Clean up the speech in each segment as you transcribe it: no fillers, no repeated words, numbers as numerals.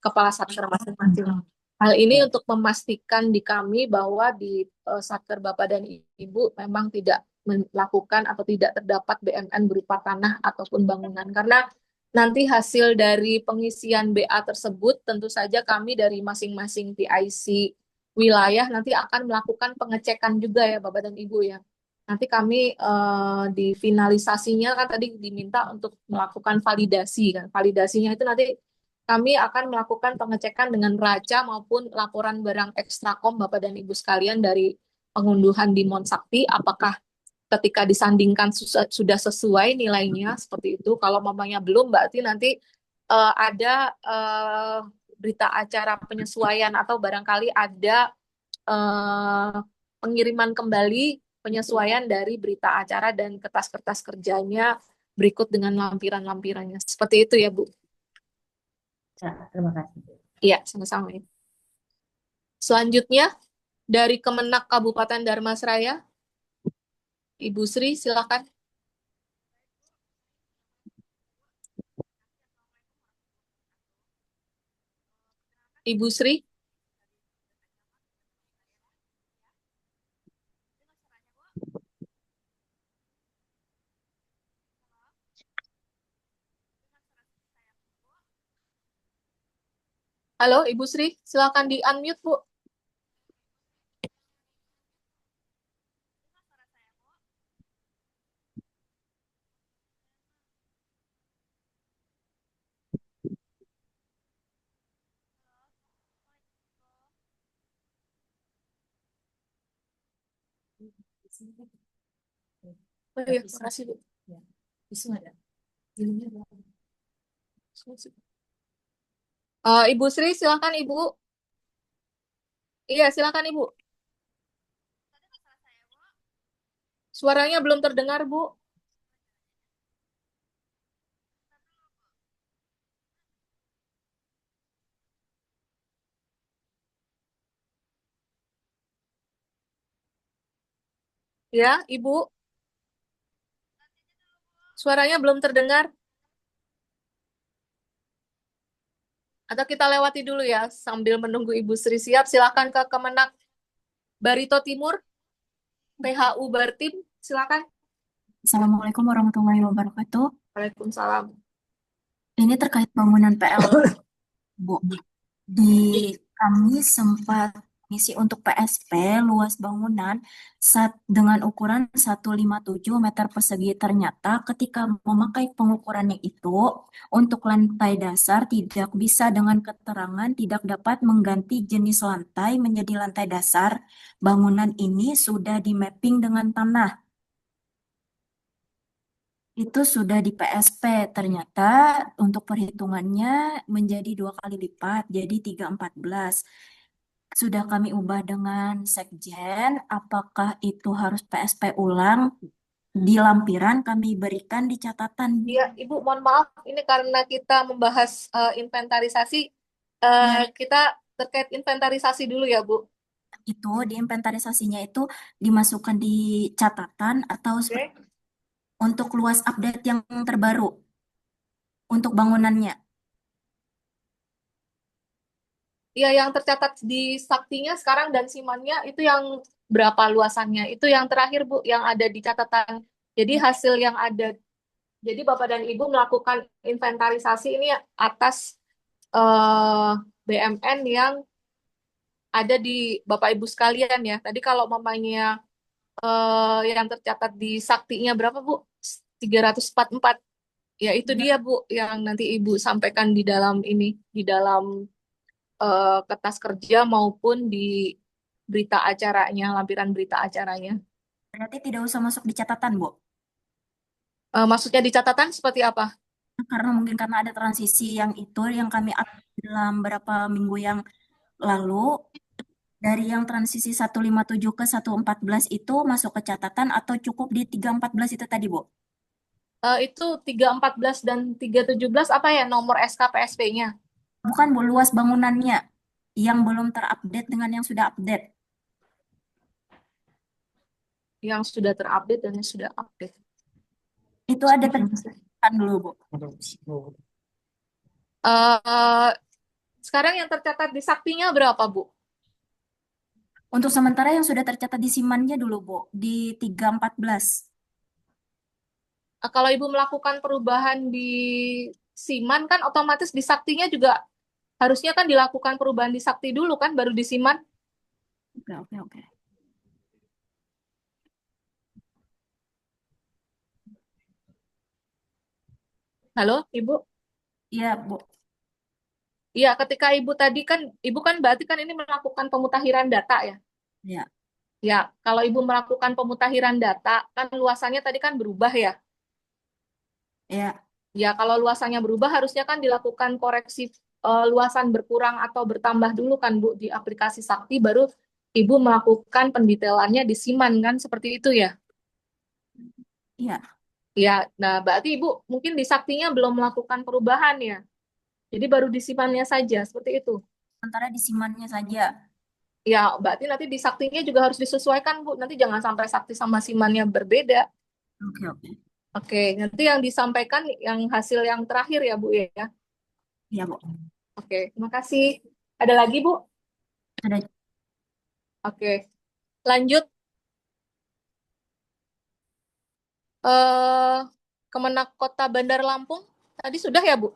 kepala satker masing-masing. Hal ini untuk memastikan di kami bahwa di satker Bapak dan Ibu memang tidak melakukan atau tidak terdapat BMN berupa tanah ataupun bangunan. Karena nanti hasil dari pengisian BA tersebut tentu saja kami dari masing-masing PIC wilayah nanti akan melakukan pengecekan juga ya Bapak dan Ibu ya. Nanti kami di finalisasinya kan tadi diminta untuk melakukan validasi kan. Validasinya itu nanti kami akan melakukan pengecekan dengan raca maupun laporan barang ekstrakom Bapak dan Ibu sekalian dari pengunduhan di Monsakti, apakah ketika disandingkan sudah sesuai nilainya seperti itu. Kalau mamanya belum, berarti nanti ada berita acara penyesuaian atau barangkali ada eh, pengiriman kembali penyesuaian dari berita acara dan kertas-kertas kerjanya berikut dengan lampiran-lampirannya. Seperti itu ya, Bu. Ya, terima kasih. Iya, sama-sama ya. Selanjutnya, dari Kemenak Kabupaten Dharmasraya, Ibu Sri, silakan. Ibu Sri. Halo, Ibu Sri, silakan di-unmute, Bu. Oh iya, makasih, Bu. Ibu Sri, silakan Ibu. Iya, silakan Ibu. Suaranya belum terdengar, Bu. Ya, Ibu. Suaranya belum terdengar. Atau kita lewati dulu ya, sambil menunggu Ibu Sri siap. Silakan ke Kemenak Barito Timur, PHU Bartim, silakan. Assalamualaikum warahmatullahi wabarakatuh. Waalaikumsalam. Ini terkait bangunan PL, Bu. Di kami sempat misi untuk PSP luas bangunan dengan ukuran 157 meter persegi. Ternyata ketika memakai pengukurannya itu untuk lantai dasar tidak bisa dengan keterangan tidak dapat mengganti jenis lantai menjadi lantai dasar. Bangunan ini sudah di mapping dengan tanah. Itu sudah di PSP, ternyata untuk perhitungannya menjadi 2 kali lipat, jadi 314. Sudah kami ubah dengan Sekjen, apakah itu harus PSP ulang? Di lampiran kami berikan di catatan. Iya, Ibu, mohon maaf, ini karena kita membahas inventarisasi, Ya, kita terkait inventarisasi dulu ya, Bu. itu di inventarisasinya itu dimasukkan di catatan atau Oke. untuk luas update yang terbaru untuk bangunannya. Iya, yang tercatat di saktinya sekarang dan simannya itu yang berapa luasannya? Itu yang terakhir, Bu, yang ada di catatan. Jadi hasil yang ada, jadi Bapak dan Ibu melakukan inventarisasi ini atas BMN yang ada di Bapak Ibu sekalian ya. Tadi kalau mamanya yang tercatat di saktinya berapa, Bu? 344. Ya, itu dia, Bu, yang nanti Ibu sampaikan di dalam ini, di dalam kertas kerja maupun di berita acaranya, lampiran berita acaranya. Berarti tidak usah masuk di catatan, Bu. Maksudnya di catatan seperti apa? Karena mungkin karena ada transisi yang itu yang kami up dalam beberapa minggu yang lalu, dari yang transisi 157 ke 114 itu masuk ke catatan atau cukup di 314 itu tadi, Bu? Itu 314 dan 317 apa ya nomor SKPSP-nya Bukan, Bu, luas bangunannya yang belum terupdate dengan yang sudah update. yang sudah terupdate dan yang sudah update. Itu ada tercatatan dulu, Bu. Eh, Sekarang yang tercatat di saktinya berapa, Bu? Untuk sementara yang sudah tercatat di Simannya dulu, Bu, di 314. Kalau Ibu melakukan perubahan di Siman kan otomatis di saktinya juga harusnya kan dilakukan perubahan di sakti dulu kan baru di Siman. Oke, oke, oke. Halo, Ibu? Iya, Bu. Iya, ketika Ibu kan berarti kan ini melakukan pemutakhiran data ya. Iya, Ya, kalau Ibu melakukan pemutakhiran data kan luasannya tadi kan berubah ya. iya, Ya, kalau luasannya berubah harusnya kan dilakukan koreksi luasan berkurang atau bertambah dulu kan Bu di aplikasi Sakti baru Ibu melakukan pendetailannya di Siman kan seperti itu ya. iya. Ya, nah berarti Ibu mungkin di Saktinya belum melakukan perubahan ya. Jadi baru di Simannya saja seperti itu. Sementara di Simannya saja. Ya, berarti nanti di Saktinya juga harus disesuaikan Bu. Nanti jangan sampai Sakti sama Simannya berbeda. Oke, oke. Oke, nanti yang disampaikan yang hasil yang terakhir ya Bu ya. Iya, Bu. Oke, terima kasih. Ada lagi Bu? Ada. Oke, lanjut. eh Kemenak Kota Bandar Lampung. Tadi sudah ya, Bu?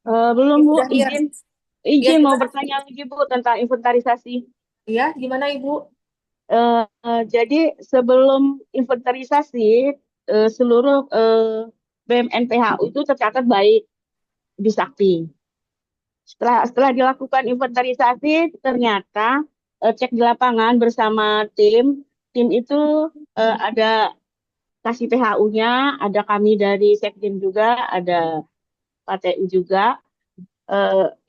Belum, Ibu Bu. udah lihat. Izin. Iya, Izin mau gimana? bertanya lagi, Bu, tentang inventarisasi. Iya, gimana Ibu? Jadi sebelum inventarisasi, seluruh BMN PHU itu tercatat baik di Sakti. Setelah dilakukan inventarisasi, ternyata cek di lapangan bersama tim itu ada kasih PHU-nya, ada kami dari Sekdim juga, ada KTU juga,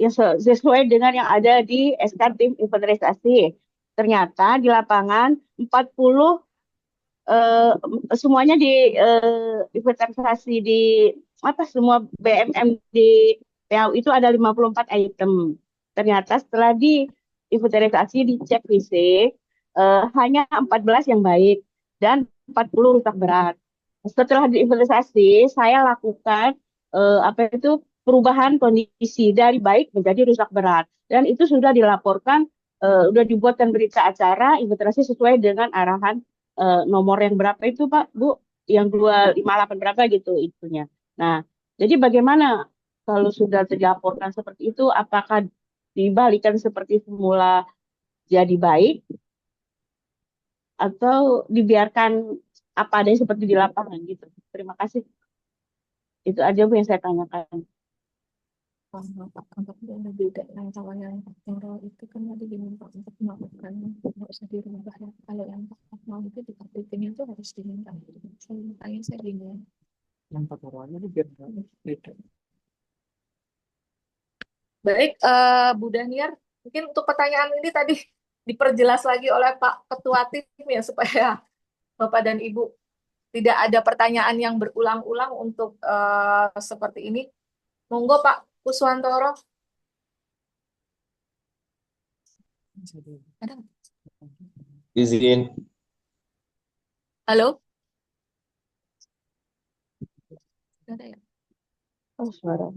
yang sesuai dengan yang ada di SK tim inventarisasi. Ternyata di lapangan 40 eh, semuanya di inventarisasi di apa semua BMM di PAU itu ada 54 item. Ternyata setelah di inventarisasi dicek fisik hanya 14 yang baik dan 40 rusak berat. Setelah diinventarisasi, saya lakukan apa itu perubahan kondisi dari baik menjadi rusak berat dan itu sudah dilaporkan, sudah dibuatkan berita acara inventarisasi sesuai dengan arahan nomor yang berapa itu Pak, Bu? Yang 258 berapa gitu itunya. Nah, jadi bagaimana kalau sudah dilaporkan seperti itu, apakah dibalikan seperti semula jadi baik atau dibiarkan apa adanya seperti di lapangan gitu? Terima kasih. Itu aja Bu yang saya tanyakan. Untuk yang beda yang kalau yang oral itu kan tadi diminta untuk melakukan nggak usah dirubah ya. Kalau yang mau itu dikritik itu harus diminta. Saya makanya saya bingung. Yang oralnya itu biar nggak beda. Baik, Bu Daniar, mungkin untuk pertanyaan ini tadi diperjelas lagi oleh Pak Ketua Tim ya supaya Bapak dan Ibu tidak ada pertanyaan yang berulang-ulang untuk seperti ini. Monggo Pak Kuswantoro. Ada nggak? Izin. Halo? Nggak ada ya? Oh, suara.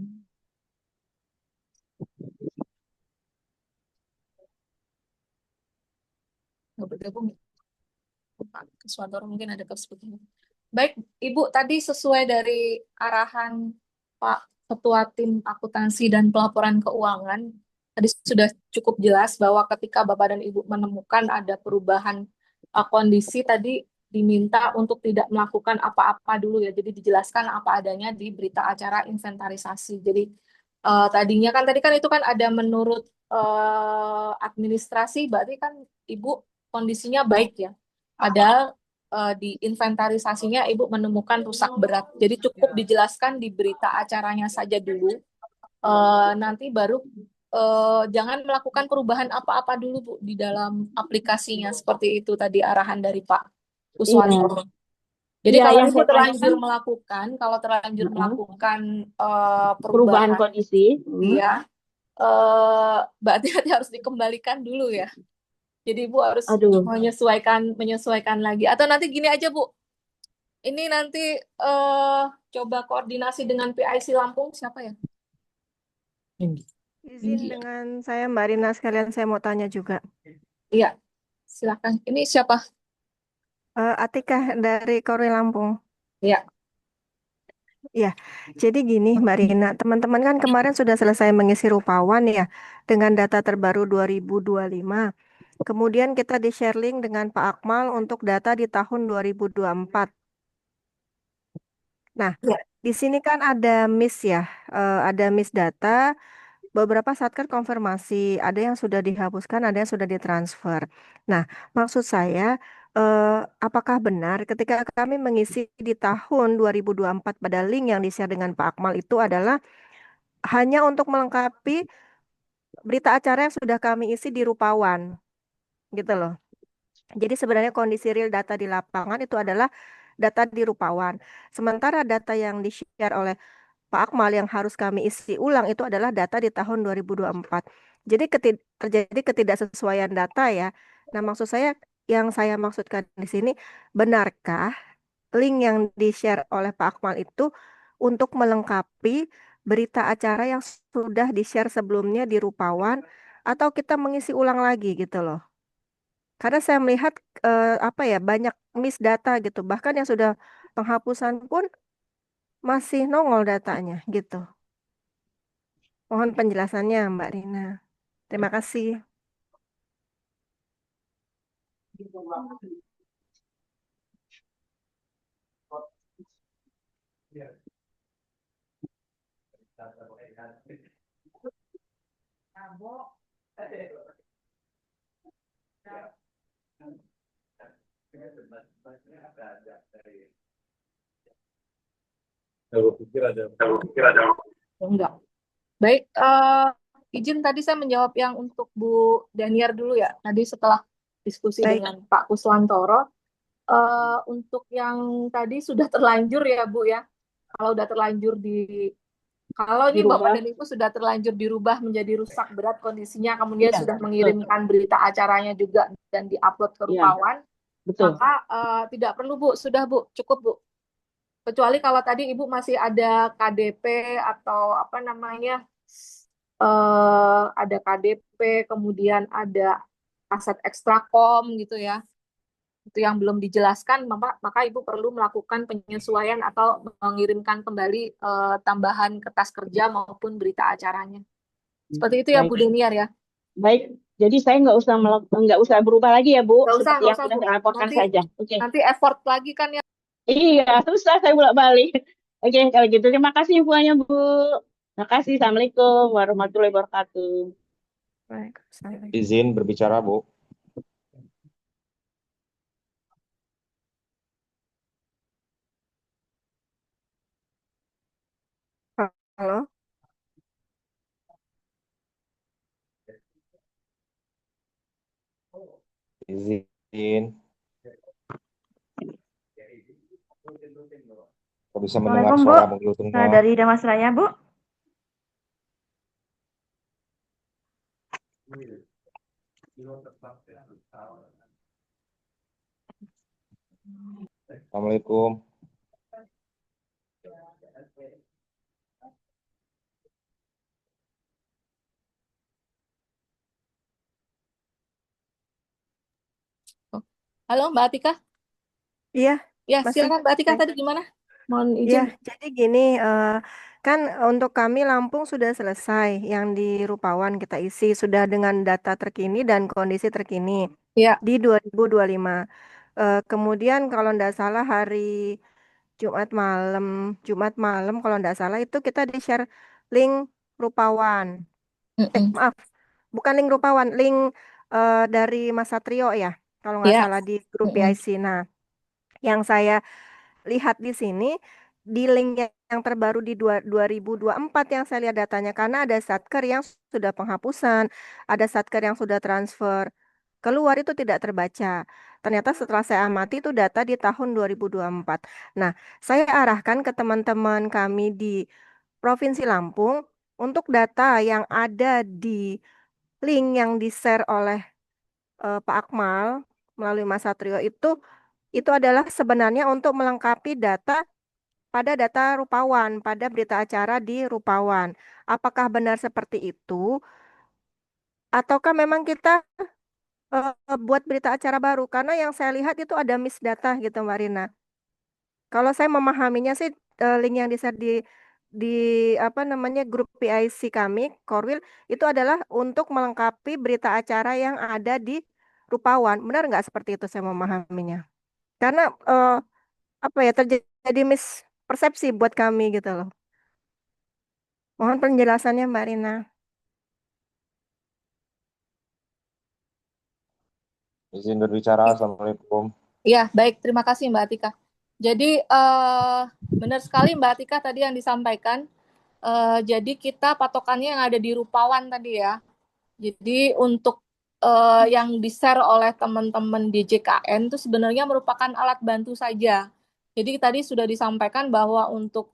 Nggak bergabung. Pak Kuswantoro mungkin ada kesulitan. Baik, Ibu, tadi sesuai dari arahan Pak Ketua Tim Akuntansi dan Pelaporan Keuangan, tadi sudah cukup jelas bahwa ketika Bapak dan Ibu menemukan ada perubahan kondisi, tadi diminta untuk tidak melakukan apa-apa dulu ya. Jadi dijelaskan apa adanya di berita acara inventarisasi. Jadi tadinya kan tadi kan itu kan ada menurut administrasi, berarti kan Ibu kondisinya baik ya. Padahal di inventarisasinya Ibu menemukan rusak berat. Jadi cukup dijelaskan di berita acaranya saja dulu. Nanti baru jangan melakukan perubahan apa-apa dulu Bu di dalam aplikasinya seperti itu tadi arahan dari Pak Iya, Kuswanto. Jadi iya kalau yang Ibu saya terlanjur tanyakan melakukan, kalau terlanjur melakukan perubahan perubahan, kondisi. ya berarti nanti harus dikembalikan dulu ya. Jadi Ibu harus Aduh, menyesuaikan lagi. Atau nanti gini aja Bu, ini nanti eh coba koordinasi dengan PIC Lampung siapa ya? Hendy. Izin Iya, dengan saya Mbak Rina sekalian saya mau tanya juga. iya, silakan. Ini siapa? Atika dari Korwil Lampung. Ya, Ya, jadi gini Mbak Rina, teman-teman kan kemarin sudah selesai mengisi Rupawan ya dengan data terbaru 2025. Kemudian kita di-share link dengan Pak Akmal untuk data di tahun 2024. Nah, ya, di sini kan ada miss ya, ada miss data. Beberapa satker konfirmasi, ada yang sudah dihapuskan, ada yang sudah ditransfer. Nah, maksud saya, eh, apakah benar ketika kami mengisi di tahun 2024 pada link yang di-share dengan Pak Akmal itu adalah hanya untuk melengkapi berita acara yang sudah kami isi di Rupawan, gitu loh. Jadi sebenarnya kondisi real data di lapangan itu adalah data di Rupawan. Sementara data yang di-share oleh Pak Akmal yang harus kami isi ulang itu adalah data di tahun 2024. Jadi terjadi ketidaksesuaian data ya. Nah, maksud saya yang saya maksudkan di sini, benarkah link yang di-share oleh Pak Akmal itu untuk melengkapi berita acara yang sudah di-share sebelumnya di Rupawan atau kita mengisi ulang lagi gitu loh. Karena saya melihat apa ya banyak miss data gitu. Bahkan yang sudah penghapusan pun masih nongol datanya gitu. Mohon penjelasannya, Mbak Rina. Terima kasih. enggak. Baik, izin tadi saya menjawab yang untuk Bu Daniar dulu ya. Tadi setelah diskusi Baik, dengan Pak Kuswantoro, untuk yang tadi sudah terlanjur ya Bu ya. Kalau udah terlanjur kalau ini Bapak dan Ibu sudah terlanjur dirubah menjadi rusak berat kondisinya, kemudian Iya, sudah betul. mengirimkan berita acaranya juga dan diupload ke Iya, Rupawan, betul. maka tidak perlu Bu, sudah Bu, cukup Bu. Kecuali kalau tadi Ibu masih ada KDP atau apa namanya, ada KDP, kemudian ada aset ekstrakom gitu ya, itu yang belum dijelaskan, maka Ibu perlu melakukan penyesuaian atau mengirimkan kembali tambahan kertas kerja maupun berita acaranya. Seperti itu ya Baik, Bu Deniar ya. baik. Jadi saya nggak usah berubah lagi ya Bu, seperti Nggak yang usah sudah Bu. saya laporkan Nanti saja. Oke. nanti effort lagi kan ya. Iya, susah saya bolak-balik. Oke, kalau gitu terima kasih infonya Bu. Terima kasih. Assalamualaikum warahmatullahi wabarakatuh. baik. Assalamualaikum. Izin berbicara, Bu. Halo, Izin. Kok bisa mendengar Assalamualaikum, Bu. suara menggelutungnya? Dari Damas Raya, Bu. Assalamualaikum. Halo Mbak Atika. iya Ya, masih. silakan Mbak Atika Baik. tadi gimana? Mohon Ya, izin. jadi gini, kan untuk kami Lampung sudah selesai, yang di Rupawan kita isi sudah dengan data terkini dan kondisi terkini Ya, di 2025. Kemudian kalau tidak salah hari Jumat malam, kalau tidak salah itu kita di-share link Rupawan. mm-mm. Maaf, bukan link Rupawan, link dari Mas Satrio ya, kalau nggak Ya, salah di grup mm-mm. PIC. Nah, yang saya lihat di sini di link yang terbaru di 2024 yang saya lihat datanya karena ada satker yang sudah penghapusan, ada satker yang sudah transfer keluar itu tidak terbaca. Ternyata setelah saya amati itu data di tahun 2024. Nah, saya arahkan ke teman-teman kami di Provinsi Lampung untuk data yang ada di link yang di-share oleh Pak Akmal melalui Mas Satrio itu adalah sebenarnya untuk melengkapi data pada data Rupawan, pada berita acara di Rupawan. Apakah benar seperti itu? Ataukah memang kita buat berita acara baru? Karena yang saya lihat itu ada miss data gitu, Mbak Rina. Kalau saya memahaminya sih link yang di-share di apa namanya grup PIC kami, Korwil, itu adalah untuk melengkapi berita acara yang ada di Rupawan. Benar nggak seperti itu saya memahaminya? Karena apa ya terjadi mispersepsi buat kami gitu loh. Mohon penjelasannya Mbak Rina. Izin berbicara. Assalamualaikum. Ya, baik. Terima kasih Mbak Atika. Jadi benar sekali Mbak Atika tadi yang disampaikan. Jadi kita patokannya yang ada di Rupawan tadi ya. Jadi untuk yang di-share oleh teman-teman di JKN itu sebenarnya merupakan alat bantu saja. Jadi tadi sudah disampaikan bahwa untuk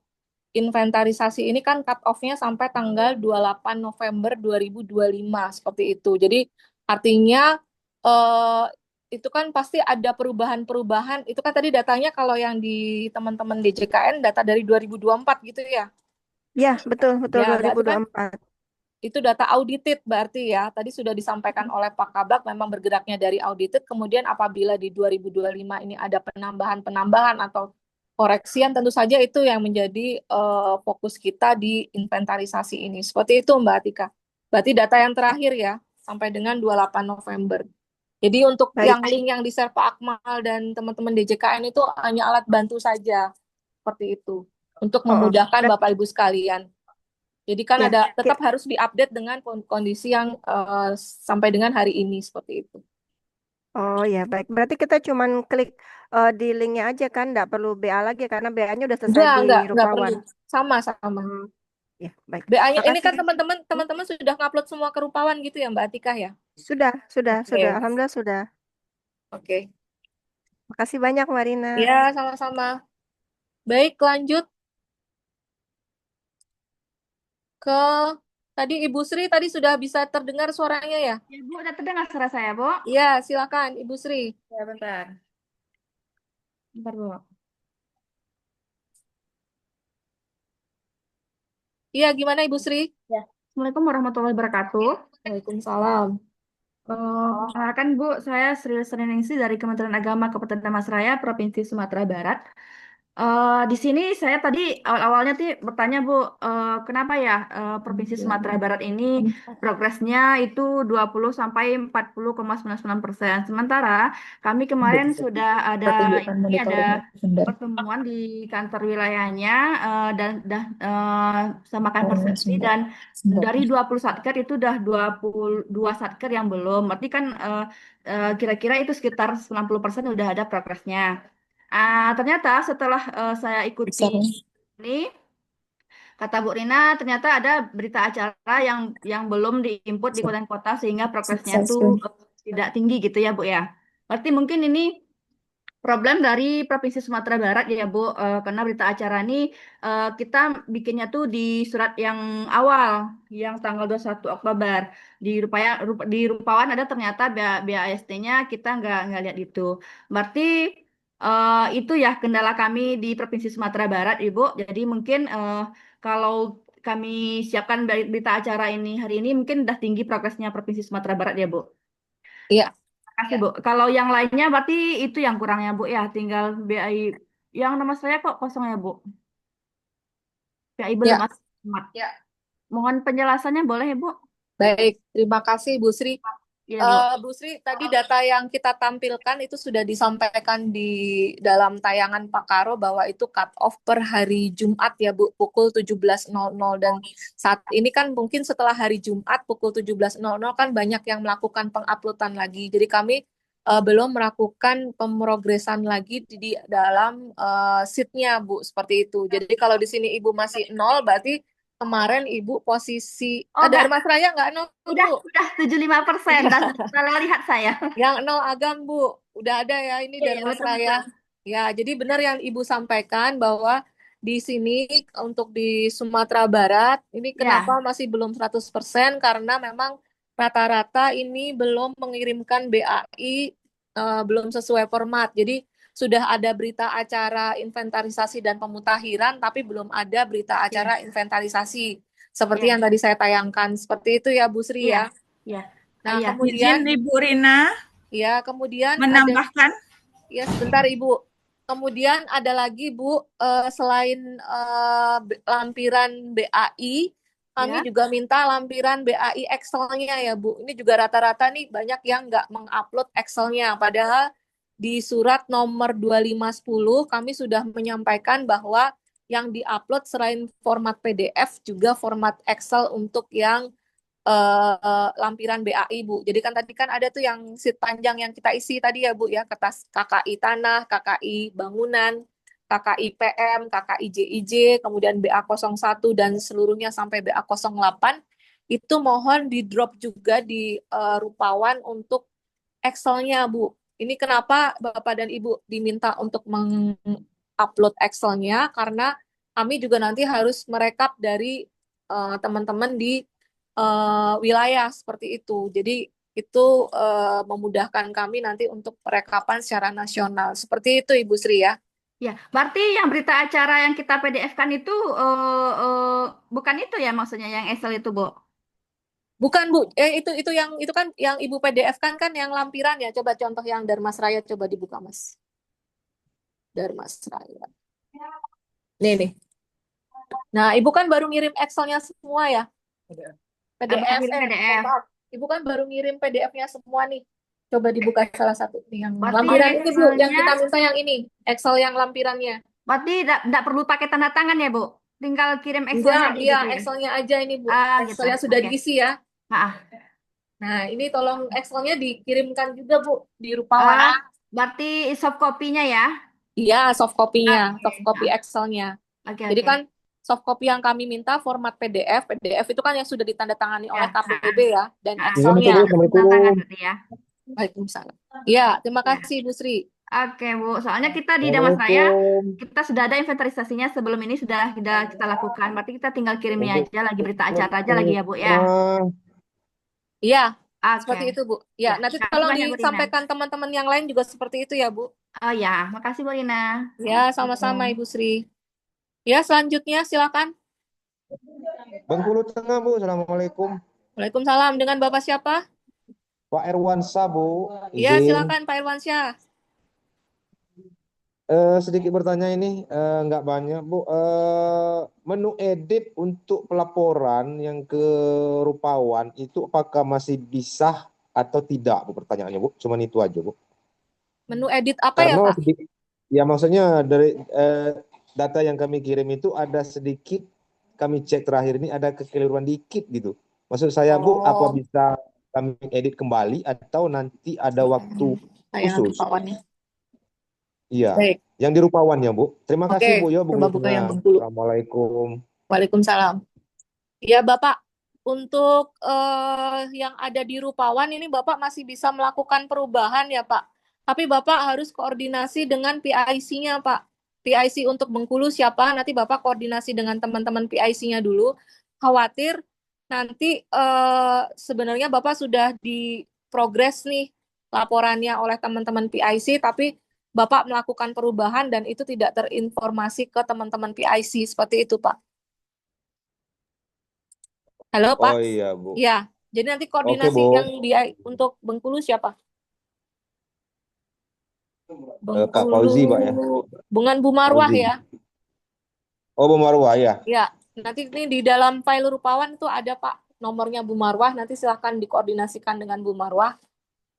inventarisasi ini kan cut off-nya sampai tanggal 28 November 2025 seperti itu. Jadi artinya eh, itu kan pasti ada perubahan-perubahan. Itu kan tadi datanya kalau yang di teman-teman di JKN data dari 2024 gitu ya. Ya, betul, betul Ya, berarti kan 2024. itu data audited berarti ya. Tadi sudah disampaikan oleh Pak Kabak memang bergeraknya dari audited. Kemudian apabila di 2025 ini ada penambahan-penambahan atau koreksian, tentu saja itu yang menjadi fokus kita di inventarisasi ini. Seperti itu Mbak Atika. Berarti data yang terakhir ya, sampai dengan 28 November. Jadi untuk Baik. yang link yang di-share Pak Akmal dan teman-teman DJKN itu hanya alat bantu saja. Seperti itu. Untuk Oh, memudahkan berarti Bapak Ibu sekalian. Jadi kan ya, ada tetap harus diupdate dengan kondisi yang sampai dengan hari ini seperti itu. oh ya baik. Berarti kita cuman klik di linknya aja kan, nggak perlu BA lagi karena BA-nya udah selesai di Enggak perlu. Rupawan. Sama. Hmm, ya baik. BA-nya ini Makasih. kan teman-teman sudah ngupload semua ke Rupawan gitu ya Mbak Atika ya? Sudah. Oke. Alhamdulillah sudah. Oke. Makasih banyak Marina. Ya, sama-sama. Baik, lanjut ke tadi Ibu Sri tadi sudah bisa terdengar suaranya ya? Ya, Bu, udah terdengar suara saya, Bu? Iya, silakan Ibu Sri. Ya, bentar. Bentar, Bu. Iya, gimana Ibu Sri? Ya. Assalamualaikum warahmatullahi wabarakatuh. Waalaikumsalam. Perkenalkan, Bu, saya Sri Seningsih dari Kementerian Agama Kabupaten Damasraya, Provinsi Sumatera Barat. Di sini saya tadi awal-awalnya bertanya, Bu, kenapa ya Provinsi Sumatera Barat ini progresnya itu 20 sampai 40,99%. Sementara kami kemarin sudah ada pertemuan di kantor wilayahnya dan samakan persepsi dan dari 20 satker itu udah 22 satker yang belum. Berarti kan kira-kira itu sekitar 90% udah ada progresnya. Ternyata setelah saya ikuti ini, kata Bu Rina, ternyata ada berita acara yang belum diinput di kota-kota sehingga progresnya itu tidak tinggi gitu ya Bu ya. Berarti mungkin ini problem dari Provinsi Sumatera Barat ya Bu, karena berita acara ini kita bikinnya tuh di surat yang awal, yang tanggal 21 Oktober. Di Rupawan ada ternyata BAST-nya kita nggak lihat itu. Berarti itu ya kendala kami di Provinsi Sumatera Barat Ibu. Jadi mungkin kalau kami siapkan berita acara ini hari ini mungkin udah tinggi progresnya Provinsi Sumatera Barat ya Bu. Iya. Kasih Bu. Kalau yang lainnya berarti itu yang kurangnya Bu ya. Tinggal BAI yang nama saya kok kosong ya Bu. BAI belum Ya. Mas. Mohon penjelasannya boleh ya Bu? Baik, terima kasih Bu Sri. Iya Bu. Bu Sri, tadi data yang kita tampilkan itu sudah disampaikan di dalam tayangan Pak Karo bahwa itu cut off per hari Jumat ya Bu, pukul 17.00 dan saat ini kan mungkin setelah hari Jumat pukul 17.00 kan banyak yang melakukan penguploadan lagi. Jadi kami belum melakukan pemrogesan lagi di dalam sheet-nya Bu, seperti itu. Jadi kalau di sini Ibu masih 0 berarti kemarin Ibu posisi dari Mas Raya nggak 0 Udah Bu? 75%. Dan salah lihat saya. Yang 0 Agam Bu, udah ada ya ini dari Mas Raya. Ya, jadi benar yang Ibu sampaikan bahwa di sini untuk di Sumatera Barat ini kenapa masih belum 100% karena memang rata-rata ini belum mengirimkan BAI belum sesuai format. Jadi sudah ada berita acara inventarisasi dan pemutakhiran, tapi belum ada berita Oke. acara inventarisasi. Seperti Ya, yang tadi saya tayangkan. Seperti itu ya, Bu Sri iya, ya. iya. Nah, Iya. kemudian Izin Ibu Rina kemudian ada menambahkan. ya sebentar Ibu. Kemudian ada lagi Bu, selain lampiran BAI, kami Ya. juga minta lampiran BAI Excel-nya ya Bu. Ini juga rata-rata nih banyak yang nggak mengupload Excel-nya. Padahal di surat nomor 2510 kami sudah menyampaikan bahwa yang diupload selain format PDF juga format Excel untuk yang lampiran BAI Bu. Jadi kan tadi kan ada tuh yang sheet panjang yang kita isi tadi ya Bu ya, kertas KKI tanah, KKI bangunan, KKI PM, KKI JIJ, kemudian BA01 dan seluruhnya sampai BA08 itu mohon di drop juga di Rupawan untuk Excel-nya Bu. Ini kenapa Bapak dan Ibu diminta untuk mengupload Excel-nya karena kami juga nanti harus merekap dari teman-teman di wilayah seperti itu. Jadi itu memudahkan kami nanti untuk perekapan secara nasional. Seperti itu Ibu Sri ya. Ya, berarti yang berita acara yang kita PDF-kan itu bukan itu ya maksudnya yang Excel itu, Bu? Bukan Bu, itu yang itu kan yang Ibu PDF kan yang lampiran ya. Coba contoh yang Darmasraya coba dibuka Mas. Darmasraya. Nih. Nah, Ibu kan baru ngirim Excel-nya semua ya. PDF. Kirim PDF. Maaf. Ibu kan baru ngirim PDF-nya semua nih. Coba dibuka salah satu nih yang Berarti lampiran ini Bu, yang Excelnya- kita minta yang ini, Excel yang lampirannya. Berarti tidak perlu pakai tanda tangan ya, Bu? Tinggal kirim Enggak, Excelnya aja iya gitu ya? Excelnya aja ini Bu. Ah, Excel yang gitu. sudah Oke. diisi ya. Ah, Nah, ini tolong Excelnya dikirimkan juga Bu di Rupawan. berarti soft copy-nya ya? Iya, soft copy-nya, Oke. soft copy Excel-nya. Oke, Jadi oke. kan soft copy yang kami minta format PDF. PDF itu kan yang sudah ditandatangani oleh Ya, KPB ya, dan Iya, Excel-nya. Assalamualaikum. Tanda tangan berarti ya. Waalaikumsalam. Iya, terima kasih Bu Sri. Oke, Bu. Soalnya kita di Damasraya, Assalamualaikum. kita sudah ada inventarisasinya sebelum ini sudah kita lakukan. Berarti kita tinggal kirimnya aja lagi berita acara aja lagi ya, Bu ya. Iya, Oke. seperti itu Bu. Ya, Ya, nanti makasih tolong banyak, Bu Rina. disampaikan teman-teman yang lain juga seperti itu ya Bu. Oh ya, makasih Bu Rina. Ya, sama-sama Ibu Sri. Ya, selanjutnya silakan. Bengkulu Tengah, Bu. Assalamualaikum. Waalaikumsalam. Dengan Bapak siapa? Pak Erwansyah, Bu. Ya, Izin. silakan Pak Irwansyah. Sedikit bertanya ini, nggak banyak, Bu. Menu edit untuk pelaporan yang ke Rupawan itu apakah masih bisa atau tidak, Bu, pertanyaannya, Bu? Cuman itu aja, Bu. Menu edit apa ya Karena Pak? ya maksudnya dari data yang kami kirim itu ada sedikit, kami cek terakhir ini ada kekeliruan dikit gitu. Maksud saya, Bu, apa Oh. bisa kami edit kembali atau nanti ada waktu Tayangan khusus? Rupawannya. Iya, Baik. yang di Rupawannya, Bu. Terima Oke, kasih, Bu. Ya, Bu coba buka yang Tengah. Bengkulu. Assalamualaikum. Waalaikumsalam. Ya Bapak, untuk yang ada di Rupawan ini Bapak masih bisa melakukan perubahan ya Pak. Tapi Bapak harus koordinasi dengan PIC-nya Pak. PIC untuk Bengkulu siapa? Nanti Bapak koordinasi dengan teman-teman PIC-nya dulu. Khawatir nanti sebenarnya Bapak sudah di progres nih laporannya oleh teman-teman PIC, tapi Bapak melakukan perubahan dan itu tidak terinformasi ke teman-teman PIC. Seperti itu Pak. Halo Pak. Oh iya, Bu. Ya, jadi nanti koordinasi Bu. yang untuk Bengkulu siapa? Kak Fauzi, Pak ya. Dengan Bu Marwah Fauzi. ya. Oh, Bu Marwah ya. Ya, nanti ini di dalam file Rupawan itu ada Pak nomornya Bu Marwah. Nanti silahkan dikoordinasikan dengan Bu Marwah.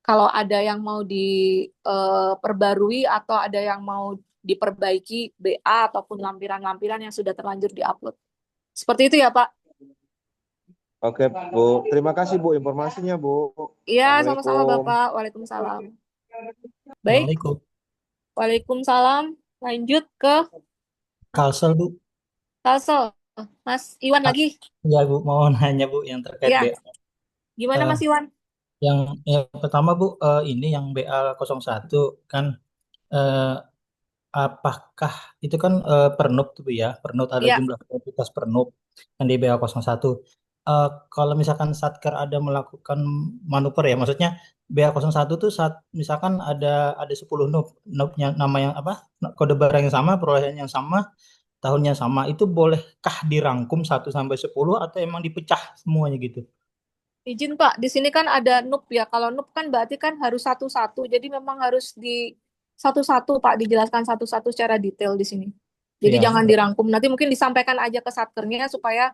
Kalau ada yang mau diperbarui atau ada yang mau diperbaiki BA ataupun lampiran-lampiran yang sudah terlanjur diupload. Seperti itu ya Pak. Oke, Bu. Terima kasih, Bu, informasinya, Bu. Iya, sama-sama Assalamualaikum. Bapak. Waalaikumsalam. Baik, Waalaikumsalam. Lanjut ke Kalsel, Bu. Kalsel. Mas Iwan lagi. Ya, Bu, mau nanya, Bu, yang terkait Ya. BA. Gimana Mas Iwan? Yang pertama, Bu, ini yang BA01 kan apakah itu kan per NUP tuh, Bu ya? Per NUP ada Iya. jumlah kuantitas per NUP yang di BA01. kalau misalkan Satker ada melakukan manuver ya, maksudnya BA01 tuh saat misalkan ada 10 nopnya nama yang apa, kode barang yang sama, perolehan yang sama, tahunnya sama, itu bolehkah dirangkum 1 sampai 10 atau emang dipecah semuanya gitu? Izin Pak, di sini kan ada NUP ya. Kalau NUP kan berarti kan harus satu-satu. Jadi memang harus di satu-satu Pak, dijelaskan satu-satu secara detail di sini. Jadi Iya, jangan dirangkum. Nanti mungkin disampaikan aja ke satkernya supaya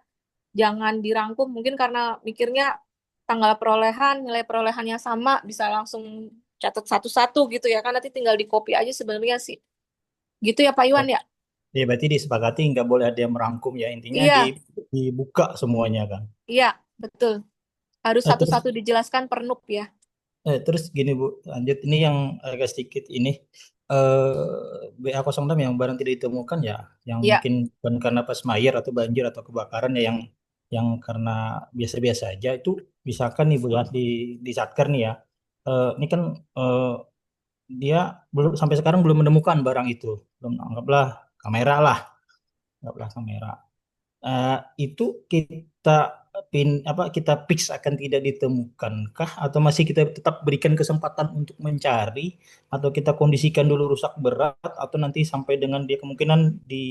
jangan dirangkum. Mungkin karena mikirnya tanggal perolehan, nilai perolehannya sama, bisa langsung catat satu-satu gitu ya. Kan nanti tinggal di copy aja sebenarnya sih. Gitu ya Pak Iwan ya? ya berarti disepakati nggak boleh ada yang merangkum ya, intinya Iya, dibuka semuanya kan. iya, betul. Harus Terus satu-satu dijelaskan per NUP ya. terus gini Bu, lanjut ini yang agak sedikit ini BA06 yang barang tidak ditemukan ya, yang Iya, mungkin bukan karena pas mayer atau banjir atau kebakaran ya, yang karena biasa-biasa aja itu, misalkan nih Bu ya di Satker nih ya, ini kan dia belum sampai sekarang belum menemukan barang itu, belum, anggaplah kamera lah, anggaplah kamera. Eh, itu kita kita fix akan tidak ditemukankah, atau masih kita tetap berikan kesempatan untuk mencari, atau kita kondisikan dulu rusak berat, atau nanti sampai dengan dia kemungkinan di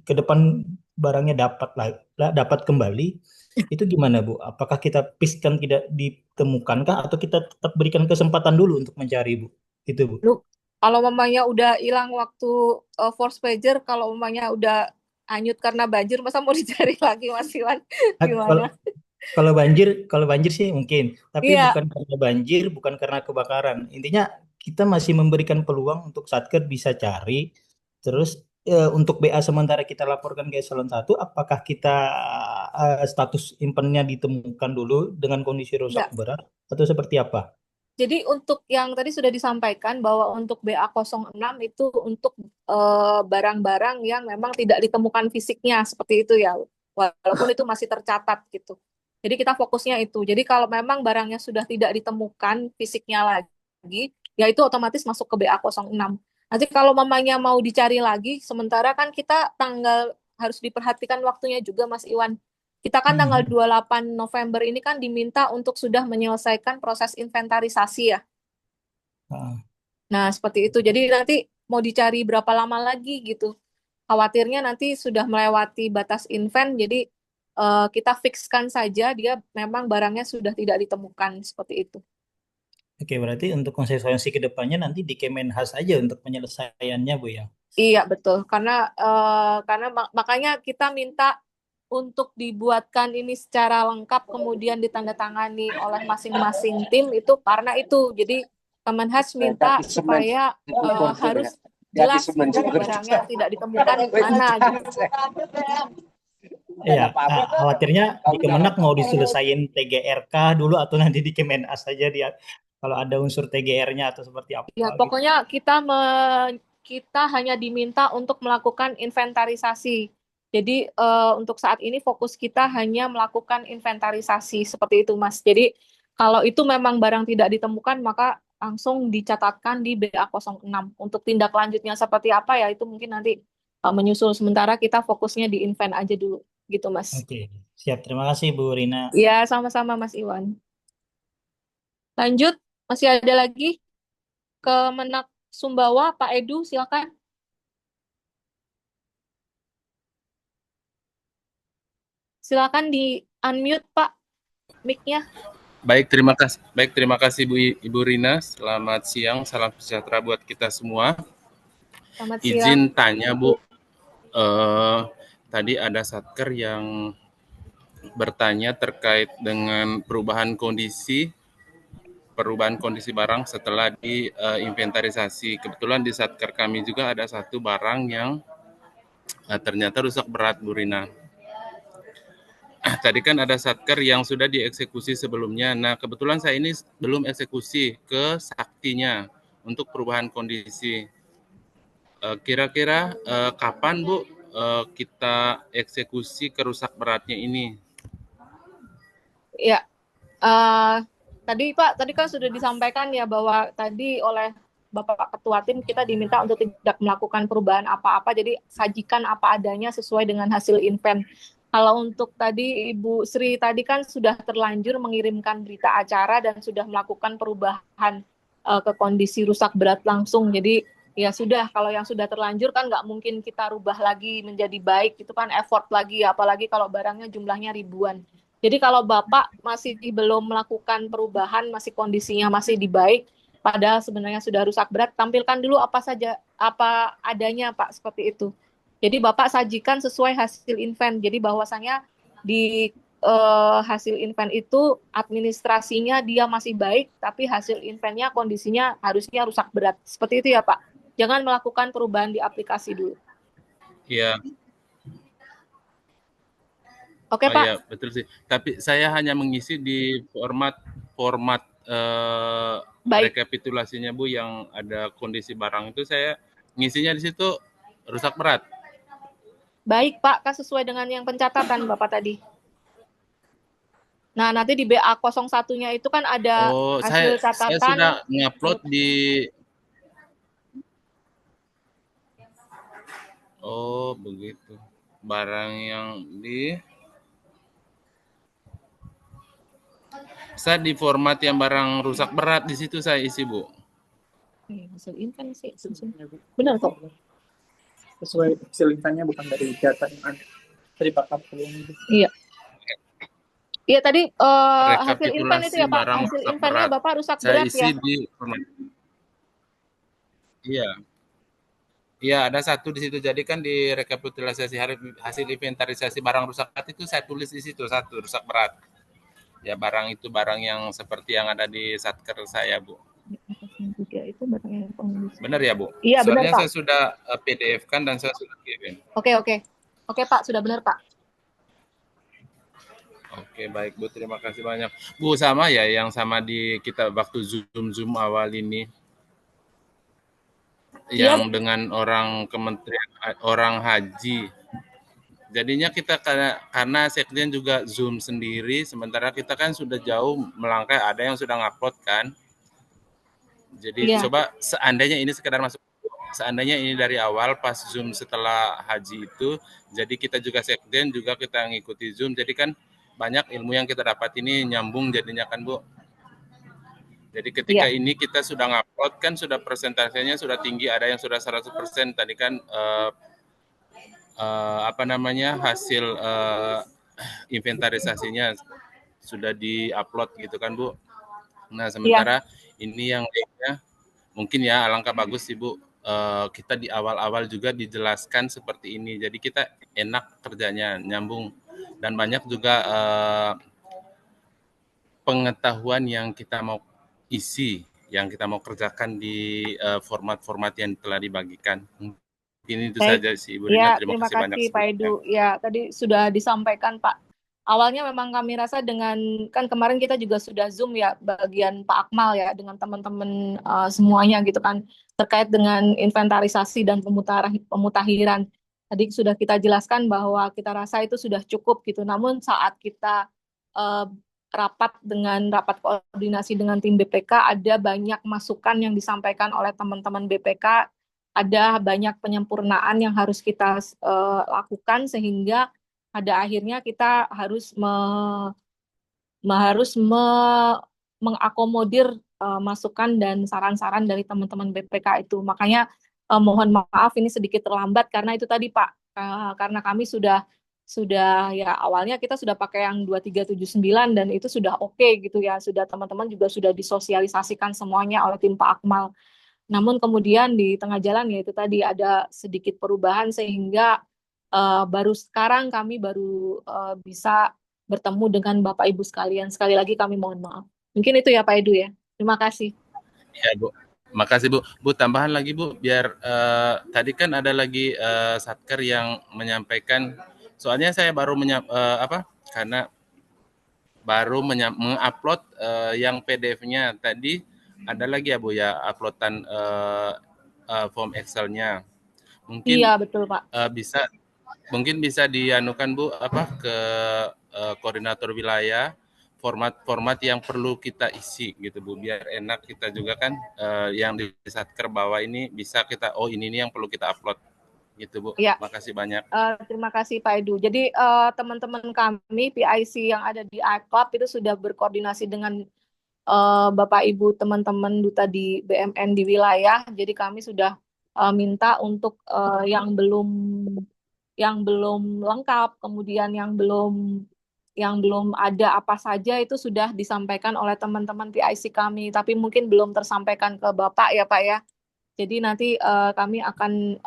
ke depan barangnya dapat kembali, itu gimana Bu? Apakah kita fixkan tidak ditemukankah, atau kita tetap berikan kesempatan dulu untuk mencari Bu? Itu Bu. lu kalau mamanya udah hilang waktu force pager, kalau mamanya udah hanyut karena banjir, masa mau dicari lagi Mas Iwan? Ah, Gimana? Kalau kalau banjir sih mungkin, tapi Iya, bukan karena banjir, bukan karena kebakaran. Intinya kita masih memberikan peluang untuk Satker bisa cari. Terus untuk BA sementara kita laporkan ke eselon 1, apakah kita status impennya ditemukan dulu dengan kondisi rusak enggak. berat atau seperti apa? Jadi untuk yang tadi sudah disampaikan bahwa untuk BA06 itu untuk barang-barang yang memang tidak ditemukan fisiknya seperti itu ya. Walaupun itu masih tercatat gitu. Jadi kita fokusnya itu. Jadi kalau memang barangnya sudah tidak ditemukan fisiknya lagi, ya itu otomatis masuk ke BA06. Nanti kalau mamanya mau dicari lagi, sementara kan kita tanggal harus diperhatikan waktunya juga Mas Iwan. Kita kan tanggal Hmm. 28 November ini kan diminta untuk sudah menyelesaikan proses inventarisasi ya. Ah, Nah, seperti itu. Jadi nanti mau dicari berapa lama lagi gitu. Khawatirnya nanti sudah melewati batas invent, jadi kita fixkan saja dia memang barangnya sudah tidak ditemukan seperti itu. Oke, berarti untuk konsekuensi ke depannya nanti di Kemenhas aja untuk penyelesaiannya Bu ya. Iya, betul. Karena makanya kita minta untuk dibuatkan ini secara lengkap kemudian ditandatangani oleh masing-masing tim itu karena itu. Jadi Kemenhas minta supaya harus jelas gitu barangnya yang tidak ditemukan di mana gitu. Iya, khawatirnya di Kemenak mau diselesain TGRK dulu atau nanti di Kemenas saja dia, kalau ada unsur TGR-nya atau seperti apa Ya, gitu. pokoknya kita hanya diminta untuk melakukan inventarisasi. Jadi untuk saat ini fokus kita hanya melakukan inventarisasi seperti itu, Mas. Jadi kalau itu memang barang tidak ditemukan, maka langsung dicatatkan di BA06. Untuk tindak lanjutnya seperti apa ya itu mungkin nanti menyusul, sementara kita fokusnya di invent aja dulu, gitu, Mas. Oke, siap. Terima kasih Bu Rina. Ya, sama-sama Mas Iwan. Lanjut, masih ada lagi Kemenak Sumbawa, Pak Edu, silakan. Silakan di unmute Pak mic-nya. Baik, terima kasih Ibu Rina. Selamat siang, salam sejahtera buat kita semua. Selamat siang. Izin tanya Bu, tadi ada Satker yang bertanya terkait dengan perubahan kondisi barang setelah diinventarisasi. Kebetulan di Satker kami juga ada satu barang yang ternyata rusak berat, Bu Rina. Tadi kan ada Satker yang sudah dieksekusi sebelumnya. Nah, kebetulan saya ini belum eksekusi ke saktinya untuk perubahan kondisi. Kira-kira kapan Bu kita eksekusi ke rusak beratnya ini? Ya, tadi kan sudah disampaikan ya bahwa tadi oleh Bapak Ketua Tim kita diminta untuk tidak melakukan perubahan apa-apa, jadi sajikan apa adanya sesuai dengan hasil invent. Kalau untuk tadi Ibu Sri tadi kan sudah terlanjur mengirimkan berita acara dan sudah melakukan perubahan ke kondisi rusak berat langsung. Jadi ya sudah, kalau yang sudah terlanjur kan nggak mungkin kita rubah lagi menjadi baik, itu kan effort lagi, apalagi kalau barangnya jumlahnya ribuan. Jadi kalau Bapak masih belum melakukan perubahan, masih kondisinya masih di baik, padahal sebenarnya sudah rusak berat, tampilkan dulu apa saja, apa adanya Pak, seperti itu. Jadi Bapak sajikan sesuai hasil invent. Jadi bahwasanya di hasil invent itu administrasinya dia masih baik, tapi hasil inventnya kondisinya harusnya rusak berat. Seperti itu ya Pak. Jangan melakukan perubahan di aplikasi dulu. Iya. Oke Oh Pak. iya, betul sih. Tapi saya hanya mengisi di format Baik. rekapitulasinya Bu, yang ada kondisi barang itu saya ngisinya di situ rusak berat. Baik Pak, kan sesuai dengan yang pencatatan Bapak tadi. Nah, nanti di BA01-nya itu kan ada Oh, hasil saya catatan. sudah ngupload di. Oh, begitu. Barang yang saya di format yang barang rusak berat, di situ saya isi, Bu. Hasil invent sih. Benar kok. Sesuai hasil inventnya, bukan dari data yang ada. Tadi backup Iya. Iya tadi hasil invent itu Rekapitulasi ya Pak. barang Hasil rusak inventnya berat. Bapak rusak Saya berat isi ya. di format. Iya. Iya, ada satu di situ. Jadi kan di rekapitulasi hasil inventarisasi barang rusak berat itu saya tulis di situ satu rusak berat. Ya, barang itu barang yang seperti yang ada di satker saya, Bu. Itu barang yang Benar ya, Bu? Iya, benar, Soalnya Pak. saya sudah PDF-kan dan saya sudah kirim. Oke. Oke, Pak, sudah benar, Pak. Oke, baik, Bu. Terima kasih banyak. Bu, sama ya yang sama di kita waktu Zoom awal ini. Yang dengan orang kementerian orang haji. Jadinya kita karena sekjen juga Zoom sendiri, sementara kita kan sudah jauh melangkah, ada yang sudah ngupload kan. Jadi coba seandainya ini sekedar masuk, seandainya ini dari awal pas Zoom setelah haji itu, jadi kita juga sekjen juga kita ngikuti Zoom, jadi kan banyak ilmu yang kita dapat ini nyambung jadinya kan Bu. Jadi ketika ini kita sudah ngupload kan sudah presentasinya sudah tinggi, ada yang sudah 100%, tadi kan hasil inventarisasinya sudah di-upload gitu kan Bu. Nah sementara ini yang lainnya mungkin ya alangkah bagus sih Bu, kita di awal-awal juga dijelaskan seperti ini, jadi kita enak kerjanya, nyambung, dan banyak juga pengetahuan yang kita mau isi, yang kita mau kerjakan di format-format yang telah dibagikan. Ini itu saja sih Ibu Rina, terima kasih banyak. Pak Edu. Ya, tadi sudah disampaikan Pak. Awalnya memang kami rasa dengan, kan kemarin kita juga sudah Zoom ya, bagian Pak Akmal ya, dengan teman-teman semuanya gitu kan, terkait dengan inventarisasi dan pemutahiran. Tadi sudah kita jelaskan bahwa kita rasa itu sudah cukup gitu, namun saat kita rapat koordinasi dengan tim BPK, ada banyak masukan yang disampaikan oleh teman-teman BPK, ada banyak penyempurnaan yang harus kita lakukan sehingga pada akhirnya kita harus mengakomodir masukan dan saran-saran dari teman-teman BPK itu. Makanya mohon maaf ini sedikit terlambat karena itu tadi Pak, karena kami sudah ya awalnya kita sudah pakai yang 2379 dan itu sudah oke gitu ya, sudah teman-teman juga sudah disosialisasikan semuanya oleh tim Pak Akmal. Namun kemudian di tengah jalan ya itu tadi ada sedikit perubahan sehingga baru sekarang kami baru bisa bertemu dengan Bapak Ibu sekalian. Sekali lagi kami mohon maaf. Mungkin itu ya Pak Edu ya. Terima kasih. Ya Bu. Makasih Bu. Bu, tambahan lagi Bu, biar tadi kan ada lagi satker yang menyampaikan. Soalnya saya baru karena baru mengupload yang PDF-nya tadi. Ada lagi ya Bu ya uploadan form Excel-nya. Mungkin iya betul Pak. Mungkin bisa dianukan Bu ke koordinator wilayah format-format yang perlu kita isi gitu Bu, biar enak kita juga kan yang di satker bawah ini bisa kita ini yang perlu kita upload. Gitu Bu. Ya. Makasih banyak. Terima kasih Pak Edu. Jadi teman-teman kami PIC yang ada di iClub itu sudah berkoordinasi dengan Bapak Ibu teman-teman duta di BMN di wilayah. Jadi kami sudah minta untuk yang belum lengkap, kemudian yang belum ada apa saja itu sudah disampaikan oleh teman-teman PIC kami, tapi mungkin belum tersampaikan ke Bapak ya Pak ya. Jadi nanti kami akan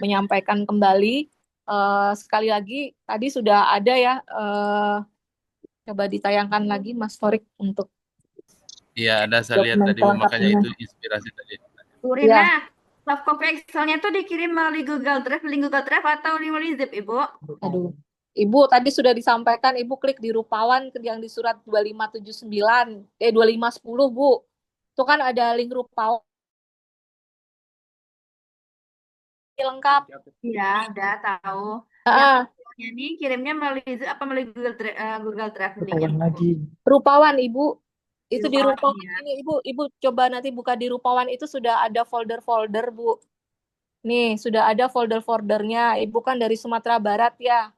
menyampaikan kembali. Sekali lagi tadi sudah ada ya, coba ditayangkan lagi Mas Torik untuk Iya, ada saya lihat dokumen tadi Bu, makanya kelengkapannya. itu inspirasi tadi. Ya, Bu Rina, soft copy Excel-nya tuh dikirim melalui Google Drive atau melalui zip, Ibu? aduh. Ibu tadi sudah disampaikan, Ibu klik di Rupawan yang di surat 2579, 2510 Bu. Itu kan ada link Rupawan lengkap. Iya, udah tahu. Ah, Yang ini kirimnya melalui zip apa melalui Google Drive linknya? Rupawan lagi. Rupawan Ibu. Itu di Rupawan, Rupawan ya. ini Ibu coba nanti buka di Rupawan itu sudah ada folder-folder Bu. Nih, sudah ada folder-foldernya. Ibu kan dari Sumatera Barat ya.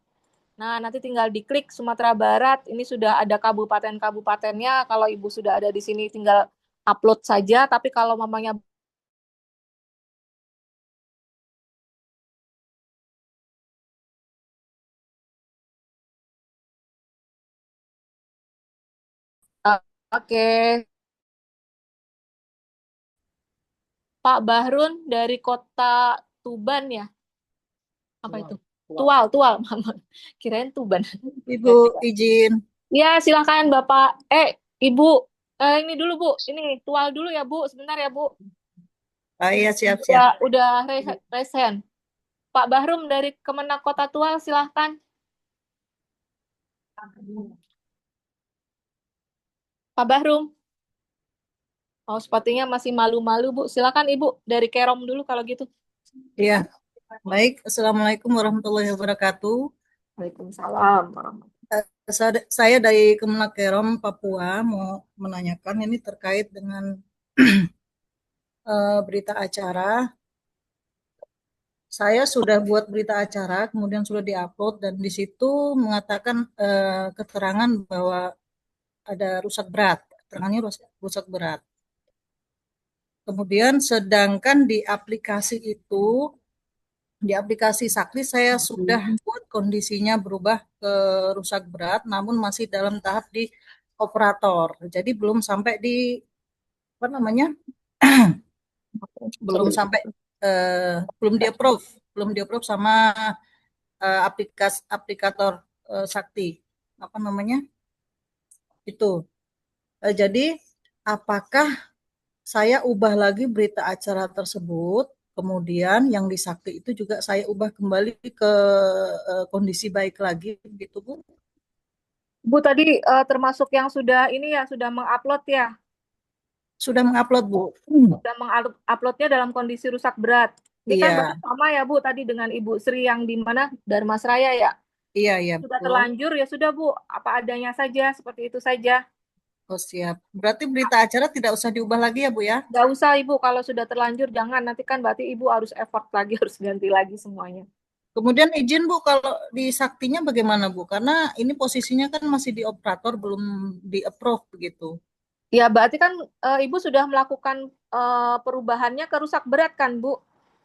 Nah, nanti tinggal diklik Sumatera Barat. Ini sudah ada kabupaten-kabupatennya. Kalau Ibu sudah ada di sini tinggal upload saja. Tapi kalau mamanya oke. Pak Bahrun dari kota Tuban ya? Apa itu? Tual, Mama. Kirain Tuban. Ibu izin. Ya, silakan Bapak. Ibu. Ini dulu Bu. Ini Tual dulu ya Bu. Sebentar ya Bu. Iya, siap-siap. Udah resen. Pak Bahrum dari Kemenak Kota Tual, silahkan. Pak Bahrum. Oh, sepertinya masih malu-malu, Bu. Silakan Ibu dari Kerom dulu kalau gitu. Iya. Baik, Assalamualaikum warahmatullahi wabarakatuh. Waalaikumsalam. Saya dari Kemenak Kerom, Papua, mau menanyakan ini terkait dengan berita acara. Saya sudah buat berita acara, kemudian sudah diupload, dan di situ mengatakan keterangan bahwa ada rusak berat. Keterangannya rusak berat. Kemudian sedangkan di aplikasi itu, di aplikasi Sakti saya sudah buat kondisinya berubah ke rusak berat, namun masih dalam tahap di operator. Jadi belum sampai di apa namanya? belum sampai belum di approve sama aplikator Sakti. Apa namanya? Itu. Jadi apakah saya ubah lagi berita acara tersebut, kemudian yang di Sakti itu juga saya ubah kembali ke kondisi baik lagi, gitu Bu? Bu tadi termasuk yang sudah ini ya, sudah mengupload ya? Sudah mengupload Bu. Sudah menguploadnya dalam kondisi rusak berat. Ini kan Iya. berarti sama ya Bu tadi dengan Ibu Sri yang di mana Dharmasraya ya? Iya, iya. Sudah Betul. terlanjur ya sudah Bu, apa adanya saja, seperti itu saja. Oh siap. Berarti berita acara tidak usah diubah lagi ya Bu ya? Nggak usah Ibu, kalau sudah terlanjur jangan, nanti kan berarti Ibu harus effort lagi, harus ganti lagi semuanya. Kemudian izin Bu, kalau di Saktinya bagaimana Bu? Karena ini posisinya kan masih di operator, belum di approve begitu. Ya berarti kan Ibu sudah melakukan perubahannya ke rusak berat kan Bu?